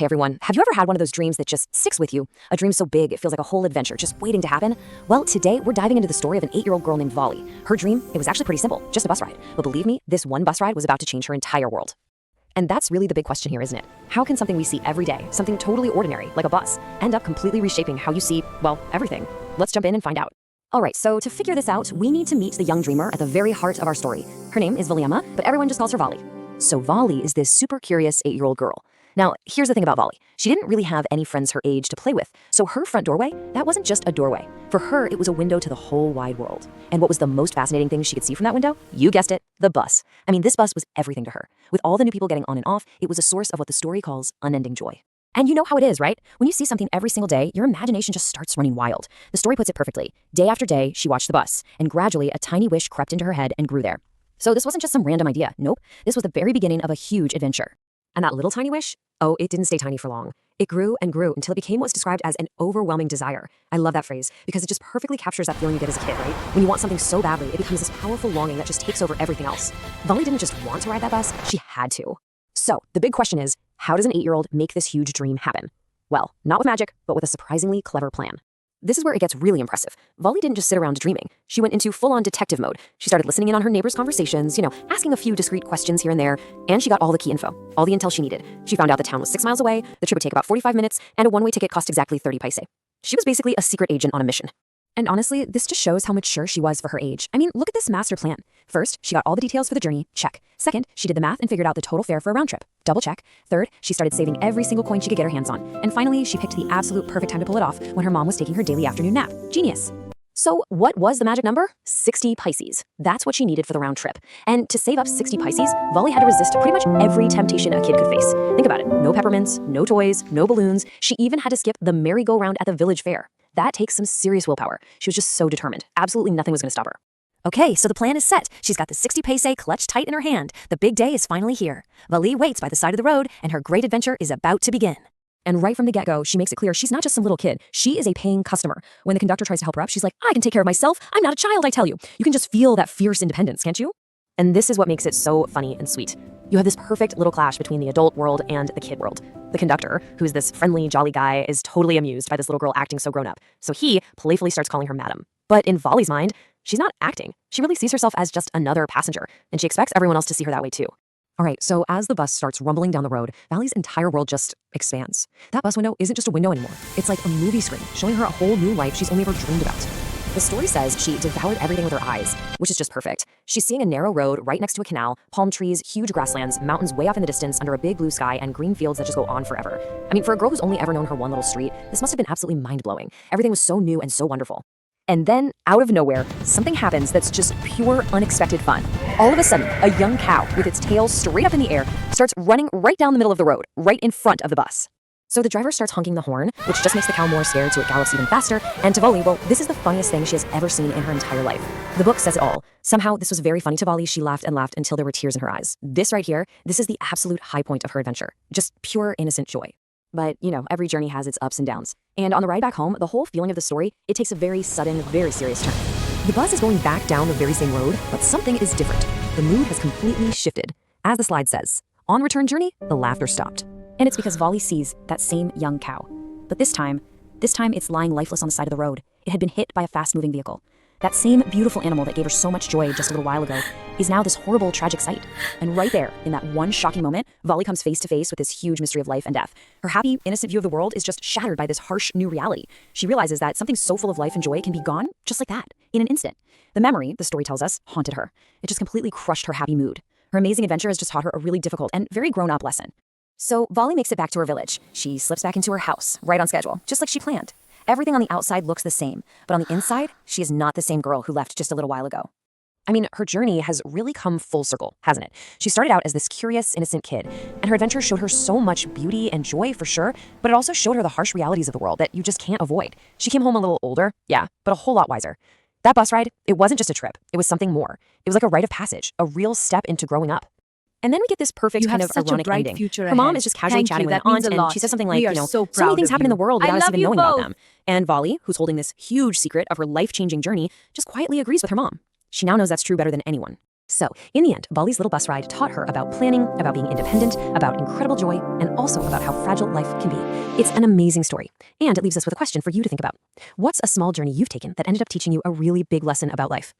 Hey everyone, have you ever had one of those dreams that just sticks with you? A dream so big it feels like a whole adventure just waiting to happen? Well, today we're diving into the story of an 8-year-old girl named Volley. Her dream, it was actually pretty simple, just a bus ride. But believe me, this one bus ride was about to change her entire world. And that's really the big question here, isn't it? How can something we see every day, something totally ordinary, like a bus, end up completely reshaping how you see, well, everything? Let's jump in and find out. Alright, so to figure this out, we need to meet the young dreamer at the very heart of our story. Her name is Valiema, but everyone just calls her Volley. So Volley is this super curious 8-year-old girl. Now, here's the thing about Volley. She didn't really have any friends her age to play with, so her front doorway, that wasn't just a doorway. For her, it was a window to the whole wide world. And what was the most fascinating thing she could see from that window? You guessed it, the bus. I mean, this bus was everything to her. With all the new people getting on and off, it was a source of what the story calls unending joy. And you know how it is, right? When you see something every single day, your imagination just starts running wild. The story puts it perfectly. Day after day, she watched the bus, and gradually a tiny wish crept into her head and grew there. So this wasn't just some random idea. Nope. This was the very beginning of a huge adventure. And that little tiny wish? Oh, it didn't stay tiny for long. It grew and grew until it became what's described as an overwhelming desire. I love that phrase because it just perfectly captures that feeling you get as a kid, right? When you want something so badly, it becomes this powerful longing that just takes over everything else. Volley didn't just want to ride that bus, she had to. So the big question is, how does an 8-year-old make this huge dream happen? Well, not with magic, but with a surprisingly clever plan. This is where it gets really impressive. Volley didn't just sit around dreaming. She went into full-on detective mode. She started listening in on her neighbors' conversations, asking a few discreet questions here and there, and she got all the key info, all the intel she needed. She found out the town was 6 miles away, the trip would take about 45 minutes, and a one-way ticket cost exactly 30 paise. She was basically a secret agent on a mission. And honestly, this just shows how mature she was for her age. I mean, look at this master plan. First, she got all the details for the journey, check. Second, she did the math and figured out the total fare for a round trip, double check. Third, she started saving every single coin she could get her hands on. And finally, she picked the absolute perfect time to pull it off when her mom was taking her daily afternoon nap. Genius. So what was the magic number? 60 paises. That's what she needed for the round trip. And to save up 60 paises, Volley had to resist pretty much every temptation a kid could face. Think about it. No peppermints, no toys, no balloons. She even had to skip the merry-go-round at the village fair. That takes some serious willpower. She was just so determined. Absolutely nothing was going to stop her. Okay, so the plan is set. She's got the 60 paise clutched tight in her hand. The big day is finally here. Volley waits by the side of the road, and her great adventure is about to begin. And right from the get-go, she makes it clear she's not just some little kid. She is a paying customer. When the conductor tries to help her up, she's like, I can take care of myself. I'm not a child, I tell you. You can just feel that fierce independence, can't you? And this is what makes it so funny and sweet. You have this perfect little clash between the adult world and the kid world. The conductor, who's this friendly, jolly guy, is totally amused by this little girl acting so grown up. So he playfully starts calling her madam. But in Volley's mind, she's not acting. She really sees herself as just another passenger, and she expects everyone else to see her that way too. All right, so as the bus starts rumbling down the road, Volley's entire world just expands. That bus window isn't just a window anymore. It's like a movie screen, showing her a whole new life she's only ever dreamed about. The story says she devoured everything with her eyes, which is just perfect. She's seeing a narrow road right next to a canal, palm trees, huge grasslands, mountains way off in the distance under a big blue sky, and green fields that just go on forever. I mean, for a girl who's only ever known her one little street, this must have been absolutely mind-blowing. Everything was so new and so wonderful. And then, out of nowhere, something happens that's just pure, unexpected fun. All of a sudden, a young cow, with its tail straight up in the air, starts running right down the middle of the road, right in front of the bus. So the driver starts honking the horn, which just makes the cow more scared, so it gallops even faster. And to Volley, well, this is the funniest thing she has ever seen in her entire life. The book says it all. Somehow, this was very funny to Volley. She laughed and laughed until there were tears in her eyes. This right here, this is the absolute high point of her adventure. Just pure, innocent joy. But, every journey has its ups and downs. And on the ride back home, the whole feeling of the story, it takes a very sudden, very serious turn. The bus is going back down the very same road, but something is different. The mood has completely shifted. As the slide says, on return journey, the laughter stopped. And it's because Volley sees that same young cow. But this time it's lying lifeless on the side of the road. It had been hit by a fast-moving vehicle. That same beautiful animal that gave her so much joy just a little while ago is now this horrible, tragic sight. And right there, in that one shocking moment, Volley comes face to face with this huge mystery of life and death. Her happy, innocent view of the world is just shattered by this harsh new reality. She realizes that something so full of life and joy can be gone just like that, in an instant. The memory, the story tells us, haunted her. It just completely crushed her happy mood. Her amazing adventure has just taught her a really difficult and very grown-up lesson. So Volley makes it back to her village. She slips back into her house, right on schedule, just like she planned. Everything on the outside looks the same, but on the inside, she is not the same girl who left just a little while ago. I mean, her journey has really come full circle, hasn't it? She started out as this curious, innocent kid, and her adventure showed her so much beauty and joy for sure, but it also showed her the harsh realities of the world that you just can't avoid. She came home a little older, yeah, but a whole lot wiser. That bus ride, it wasn't just a trip, it was something more. It was like a rite of passage, a real step into growing up. And then we get this perfect kind of ironic ending. Her mom is just casually chatting with an aunt, and she says something like, so many things happen in the world without us even knowing about them. And Volley, who's holding this huge secret of her life-changing journey, just quietly agrees with her mom. She now knows that's true better than anyone. So, in the end, Volley's little bus ride taught her about planning, about being independent, about incredible joy, and also about how fragile life can be. It's an amazing story, and it leaves us with a question for you to think about. What's a small journey you've taken that ended up teaching you a really big lesson about life?